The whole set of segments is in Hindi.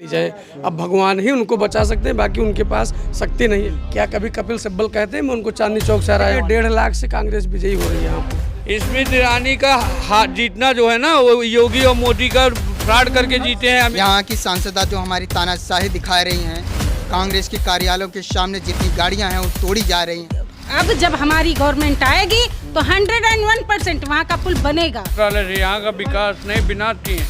जाए। अब भगवान ही उनको बचा सकते हैं, बाकी उनके पास शक्ति नहीं है। क्या कभी कपिल सिब्बल कहते हैं मैं उनको चांदनी चौक से हराया? 1.5 लाख से कांग्रेस विजयी हो रही है यहाँ पे। स्मृति ईरानी का जीतना जो है ना वो योगी और मोदी का फ्रॉड करके जीते हैं। यहाँ की सांसदा जो हमारी तानाशाही दिखा रही हैं, कांग्रेस के कार्यालयों के सामने जितनी गाड़ियाँ हैं वो तोड़ी जा रही हैं। अब जब हमारी गवर्नमेंट आएगी तो 101% वहाँ का पुल बनेगा। यहाँ का विकास नहीं विनाश किए।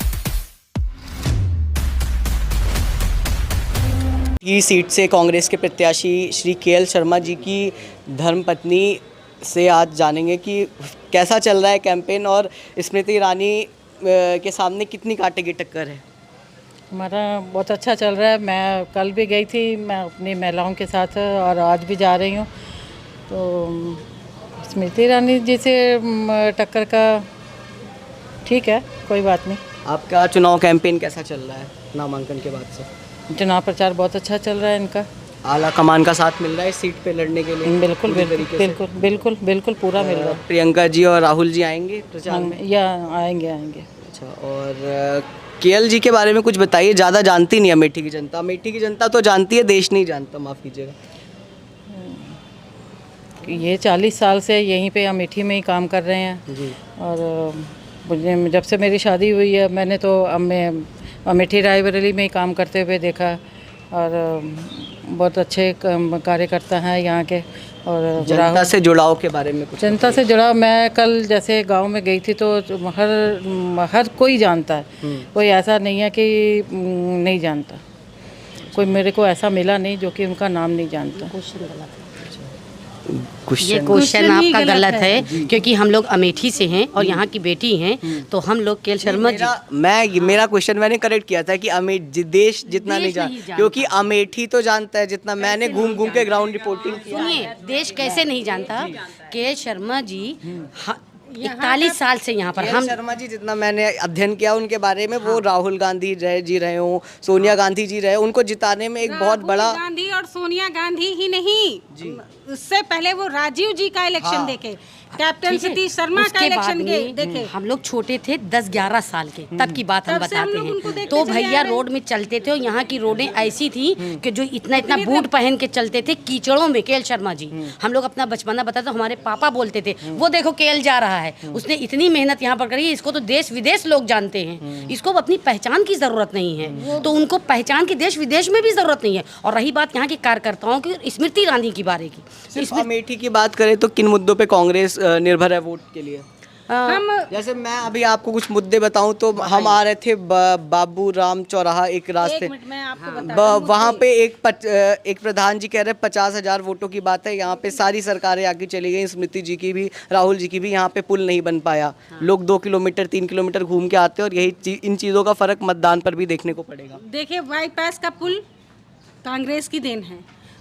की सीट से कांग्रेस के प्रत्याशी श्री केएल शर्मा जी की धर्मपत्नी से आज जानेंगे कि कैसा चल रहा है कैंपेन और स्मृति ईरानी के सामने कितनी कांटे की टक्कर है। हमारा बहुत अच्छा चल रहा है। मैं कल भी गई थी, मैं अपनी महिलाओं के साथ, और आज भी जा रही हूँ। तो स्मृति ईरानी जी से टक्कर का ठीक है, कोई बात नहीं। आपका चुनाव कैंपेन कैसा चल रहा है नामांकन के बाद से? चुनाव प्रचार बहुत अच्छा चल रहा है इनका। आला कमान का साथ मिल रहा है इस सीट पे लड़ने के लिए? बिल्कुल बिल्कुल पूरा मिल रहा है। प्रियंका जी और राहुल जी आएंगे प्रचार में? या आएंगे। अच्छा, और केएल जी के बारे में कुछ बताइए। ज़्यादा जानती नहीं अमेठी की जनता। अमेठी की जनता तो जानती है, देश नहीं जानता, माफ़ कीजिएगा। ये 40 साल से यहीं पे अमेठी में ही काम कर रहे हैं जी। और मुझे जब से मेरी शादी हुई है मैंने तो अमेठी रायबरेली में ही काम करते हुए देखा, और बहुत अच्छे कार्यकर्ता हैं यहाँ के। और जनता से जुड़ाव के बारे में कुछ? जनता से जुड़ाव, मैं कल जैसे गांव में गई थी तो हर कोई जानता है। कोई ऐसा नहीं है कि नहीं जानता। कोई मेरे को ऐसा मिला नहीं जो कि उनका नाम नहीं जानता। ये क्वेश्चन आपका गलत है क्योंकि हम लोग अमेठी से हैं और यहाँ की बेटी हैं, तो हम लोग केएल शर्मा जी। मेरा क्वेश्चन मैंने करेक्ट किया था कि देश जितना नहीं जानता, क्योंकि अमेठी तो जानता है जितना मैंने घूम के ग्राउंड रिपोर्टिंग किया। सुनिए, देश कैसे नहीं जानता? केएल शर्मा जी 41 साल से यहाँ पर। हम शर्मा जी जितना मैंने अध्ययन किया उनके बारे में, वो राहुल गांधी जी रहे हो, सोनिया गांधी जी रहे, उनको जिताने में एक बहुत बड़ा। गांधी और सोनिया गांधी ही नहीं, उससे पहले वो राजीव जी का इलेक्शन देखे, कैप्टन सतीश शर्मा का इलेक्शन देखे। हम लोग छोटे थे 10-11 साल के, तब की बात हम बताते हैं। तो भैया रोड में चलते थे और यहाँ की रोडें ऐसी थी कि जो इतना बूट पहन के चलते थे कीचड़ों में। केएल शर्मा जी, हम लोग अपना बचपना बताते, हमारे पापा बोलते थे वो देखो केएल जा रहा है, उसने इतनी मेहनत यहाँ पर करी है, इसको तो देश विदेश लोग जानते हैं, इसको अपनी पहचान की जरूरत नहीं है। तो उनको पहचान की देश विदेश में भी जरूरत नहीं है। और रही बात यहाँ के कार्यकर्ताओं की, स्मृति ईरानी की बारे की, अमेठी की बात करें तो किन मुद्दों पे कांग्रेस निर्भर है वोट के लिए? हम जैसे मैं अभी आपको कुछ मुद्दे बताऊं तो हम आ रहे थे बाबू राम चौराहा एक रास्ते, वहाँ पे एक प्रधान जी कह रहे 50,000 वोटों की बात है। यहाँ पे सारी सरकारें आगे चली गई, स्मृति जी की भी, राहुल जी की भी। यहाँ पे पुल नहीं बन पाया, लोग 2 किलोमीटर 3 किलोमीटर घूम के आते हैं, और यही इन चीज़ों का फर्क मतदान पर भी देखने को पड़ेगा। देखिए, बाईपास का पुल कांग्रेस की देन है।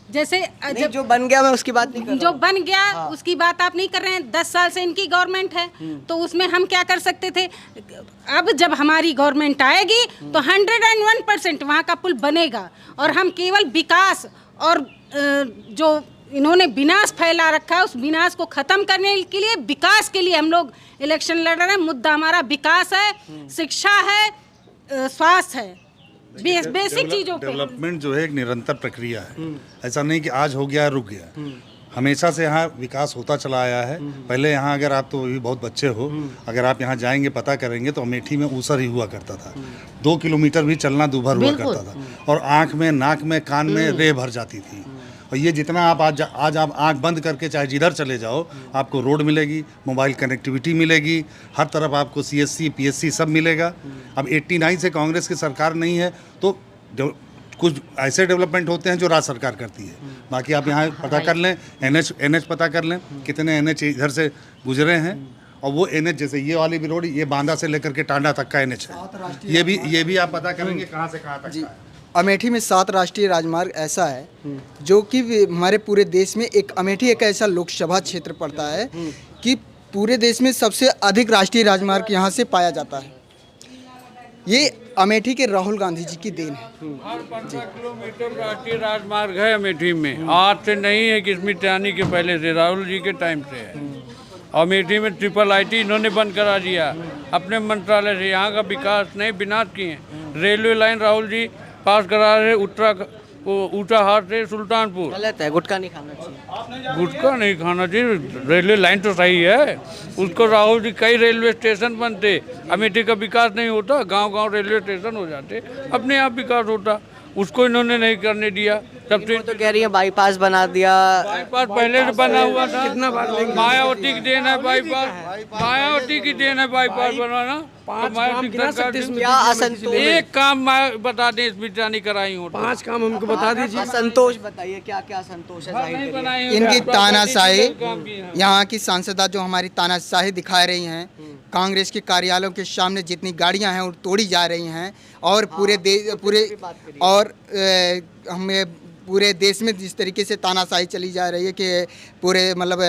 जैसे जब जो बन गया मैं उसकी बात नहीं कर रहा हूं। जो बन गया उसकी बात आप नहीं कर रहे हैं। 10 साल से इनकी गवर्नमेंट है, तो उसमें हम क्या कर सकते थे? अब जब हमारी गवर्नमेंट आएगी तो 101% वहाँ का पुल बनेगा, और हम केवल विकास और जो इन्होंने विनाश फैला रखा है उस विनाश को खत्म करने के लिए, विकास के लिए हम लोग इलेक्शन लड़ रहे हैं। मुद्दा हमारा विकास है, शिक्षा है, स्वास्थ्य है, बेसिक चीजों पे। डेवलपमेंट जो है एक निरंतर प्रक्रिया है, ऐसा नहीं कि आज हो गया रुक गया। हमेशा से यहाँ विकास होता चला आया है। पहले यहाँ अगर आप तो अभी बहुत बच्चे हो, अगर आप यहाँ जाएंगे पता करेंगे तो अमेठी में ऊसर ही हुआ करता था। 2 किलोमीटर भी चलना दूभर हुआ करता था, और आँख में, नाक में, कान में रेह भर जाती थी। और ये जितना आप आज आप आंख बंद करके चाहे जिधर चले जाओ, आपको रोड मिलेगी, मोबाइल कनेक्टिविटी मिलेगी, हर तरफ आपको CSC PSC सब मिलेगा। अब 89 से कांग्रेस की सरकार नहीं है, तो कुछ ऐसे डेवलपमेंट होते हैं जो राज्य सरकार करती है। बाकी आप यहाँ पता कर लें, NH पता कर लें, कितने NH इधर से गुजरे हैं। और वो NH जैसे ये वाली भी रोड, ये बांदा से लेकर के टांडा तक का NH है। ये भी आप पता करेंगे कहाँ से कहाँ तक है। अमेठी में 7 राष्ट्रीय राजमार्ग ऐसा है जो कि हमारे पूरे देश में, अमेठी एक ऐसा लोकसभा क्षेत्र पड़ता है कि पूरे देश में सबसे अधिक राष्ट्रीय राजमार्ग यहाँ से पाया जाता है। ये अमेठी के राहुल गांधी जी की देन है। 15 किलोमीटर राष्ट्रीय राजमार्ग है अमेठी में। आज से नहीं है कि स्मृति ईरानी के पहले से, राहुल जी के टाइम से है। अमेठी में IIIT इन्होंने बंद करा दिया अपने मंत्रालय से। यहाँ का विकास नहीं विनाश किए। रेलवे लाइन राहुल जी पास करा रहे वो ऊंचाहाट से सुल्तानपुर। गलत है, गुटखा नहीं खाना चाहिए। गुटखा नहीं खाना चाहिए, रेलवे लाइन तो सही है। उसको राहुल जी कई रेलवे स्टेशन बनते, अमेठी का विकास नहीं होता, गांव-गांव रेलवे स्टेशन हो जाते, अपने आप विकास होता, उसको इन्होंने नहीं करने दिया। सबसे तो कह रही है बाईपास बना दिया। बाईपास पहले से बना हुआ था, कितना बार मायावती की देन है बाईपास, मायावती की देन है बाईपास बनाना। क्या असंतोष, एक काम मैं बता दें स्मृति ईरानी कराई हो, 5 काम हमको बता दीजिए। संतोष बताइए, क्या क्या संतोष है जाहिर करिए। इनकी तानाशाही, यहाँ की सांसदा जो हमारी तानाशाही दिखा रही हैं, कांग्रेस के कार्यालयों के सामने जितनी गाड़ियां हैं वो तोड़ी जा रही हैं, और हमें पूरे देश में जिस तरीके से तानाशाही चली जा रही है कि पूरे मतलब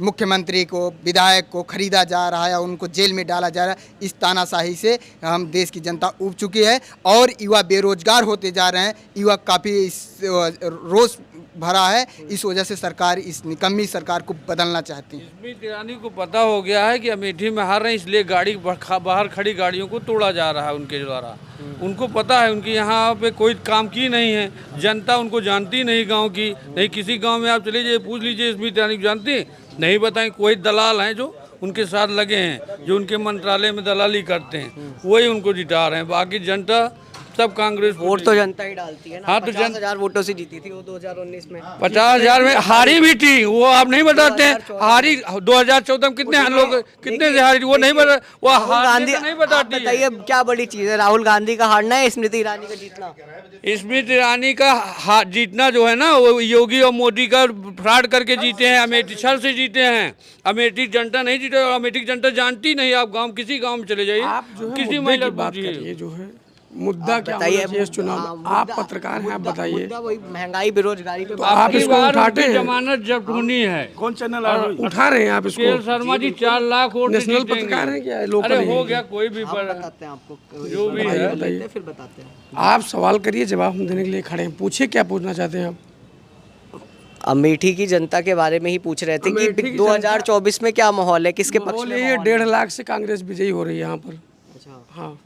मुख्यमंत्री को, विधायक को खरीदा जा रहा है, उनको जेल में डाला जा रहा है, इस तानाशाही से हम देश की जनता ऊब चुकी है और युवा बेरोजगार होते जा रहे हैं। युवा काफ़ी रोष भरा है, इस वजह से सरकार इस निकम्मी सरकार को बदलना चाहती है। स्मृति ईरानी को पता हो गया है कि अमेठी में हार रहे हैं, इसलिए गाड़ी बाहर खड़ी गाड़ियों को तोड़ा जा रहा है उनके द्वारा। उनको पता है उनकी यहाँ पे कोई काम की नहीं है, जनता उनको जानती नहीं, गांव की नहीं। किसी गांव में आप चले जाइए, पूछ लीजिए स्मृति ईरानी को जानते हैं, नहीं बताएं। कोई दलाल हैं जो उनके साथ लगे हैं, जो उनके मंत्रालय में दलाली करते हैं, वही उनको जिता रहे हैं। बाकी जनता सब कांग्रेस। वोट तो जनता ही डालती है ना। हाँ, तो 50,000 वोटों से जीती थी वो 2019 में। 50,000 में हारी भी थी, वो आप नहीं बताते हैं। हारी 2014 में कितने लोग, कितने से हारी, वो नहीं बता, वो गांधी नहीं बताती। बताइए क्या बड़ी चीज है, राहुल गांधी का हारना है, स्मृति ईरानी का जीतना? स्मृति ईरानी का जीतना जो है ना, वो योगी और मोदी का फ्रॉड करके जीते हैं, अमेठी छल से जीते हैं। अमेठी जनता नहीं जीते, और अमेठी जनता जानती नहीं। आप गाँव, किसी गाँव में चले जाइए, किसी महिला बात करिए, जो है मुद्दा क्या होना चाहिए इस चुनाव में। आप पत्रकार हैं, आप बताइए। वही महंगाई, बेरोजगारी पे आप इसको उठाते हैं, जमानत जब्त होनी है। कौन चैनल उठा रहे हैं आप इसको? KL Sharma ji 4 lakh vote national पत्रकार हैं क्या, लोकल? अरे हो गया, कोई भी बताते हैं आपको, जो भी है बताइए, फिर बताते हैं। आप सवाल करिए, जवाब हम देने के लिए खड़े हैं। पूछिए, क्या पूछना चाहते हैं आप? अमेठी की जनता के बारे में ही पूछ रहे थे कि 2024 में क्या माहौल है, किसके पक्ष में? 1.5 लाख से कांग्रेस विजयी हो रही है यहाँ पर। हाँ,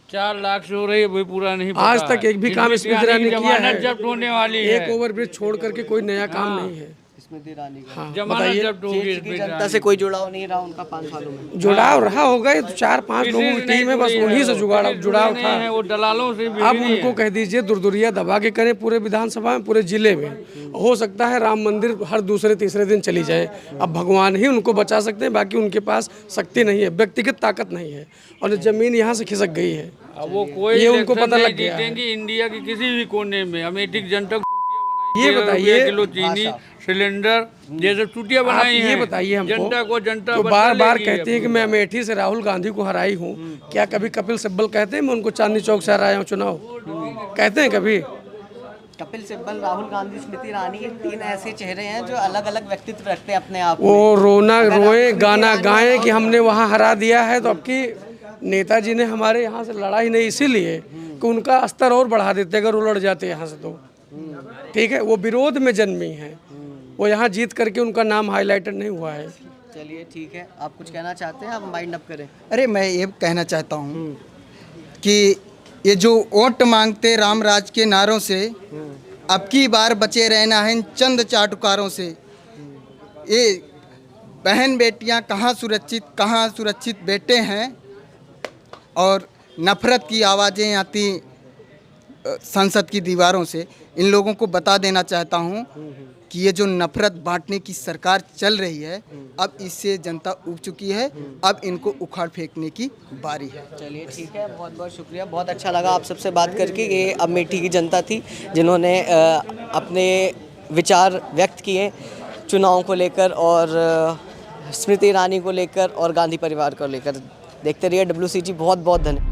4 लाख से हो रही है, वही पूरा नहीं पता। आज तक एक भी काम स्मृति ईरानी ने किया है? जब्त होने वाली है, एक ओवरब्रिज छोड़ करके कोई नया काम नहीं है स्मृति ईरानी का। हाँ, जमानत जब्त होगी। जनता से कोई जुड़ाव नहीं रहा उनका 5 सालों में। जुड़ाव रहा होगा, ये तो 4-5 लोगों की टीम है, बस उन्हीं से जुड़ाव था। वो दलालों से अब उनको कह दीजिए दुरदुरिया दबा के करें पूरे विधानसभा में, पूरे जिले में। हो सकता है राम मंदिर हर दूसरे तीसरे दिन चली जाए, अब भगवान ही उनको बचा सकते हैं, बाकी उनके पास शक्ति नहीं है, व्यक्तिगत ताकत नहीं है, और जमीन यहाँ से खिसक गई है। वो कोई ये उनको पता लग गया है। जीतेंगे इंडिया के किसी भी कोने में। अमेठी जनता को ये बताइए, किलो चीनी सिलेंडर जैसे चुटिया बनाई ये हैं, बताइए हमको, जनता को जनता तो बदला बार बार लेगी कहती है कि मैं अमेठी से राहुल गांधी को हराई हूँ। क्या कभी कपिल सिब्बल कहते हैं मैं उनको चांदनी चौक से हराया हूँ चुनाव? कहते हैं कभी? कपिल सिब्बल, राहुल गांधी, स्मृति ईरानी, ये 3 ऐसे चेहरे हैं जो अलग अलग व्यक्तित्व रखते हैं अपने आप में। वो रोए गाना गाएं कि हमने वहाँ हरा दिया है, तो अब की नेताजी ने हमारे यहाँ से लड़ा ही नहीं, इसीलिए कि उनका स्तर और बढ़ा देते अगर वो लड़ जाते यहाँ से तो। ठीक है, वो विरोध में जन्मी है, वो यहाँ जीत करके उनका नाम हाईलाइटेड नहीं हुआ है। चलिए ठीक है, आप कुछ कहना चाहते हैं, आप माइंड अप करें। अरे मैं ये कहना चाहता हूँ कि ये जो वोट मांगते राम राज के नारों से, अब की बार बचे रहना है इन चंद चाटुकारों से। ये बहन बेटियां कहाँ सुरक्षित बेटे हैं, और नफरत की आवाज़ें आती संसद की दीवारों से। इन लोगों को बता देना चाहता हूँ कि ये जो नफरत बांटने की सरकार चल रही है, अब इससे जनता उब चुकी है, अब इनको उखाड़ फेंकने की बारी है। चलिए ठीक है, बहुत बहुत शुक्रिया, बहुत अच्छा लगा आप सबसे बात करके। ये अमेठी की जनता थी जिन्होंने अपने विचार व्यक्त किए चुनाव को लेकर, और स्मृति ईरानी को लेकर, और गांधी परिवार को लेकर। देखते रहिए WCG, बहुत बहुत धन्यवाद।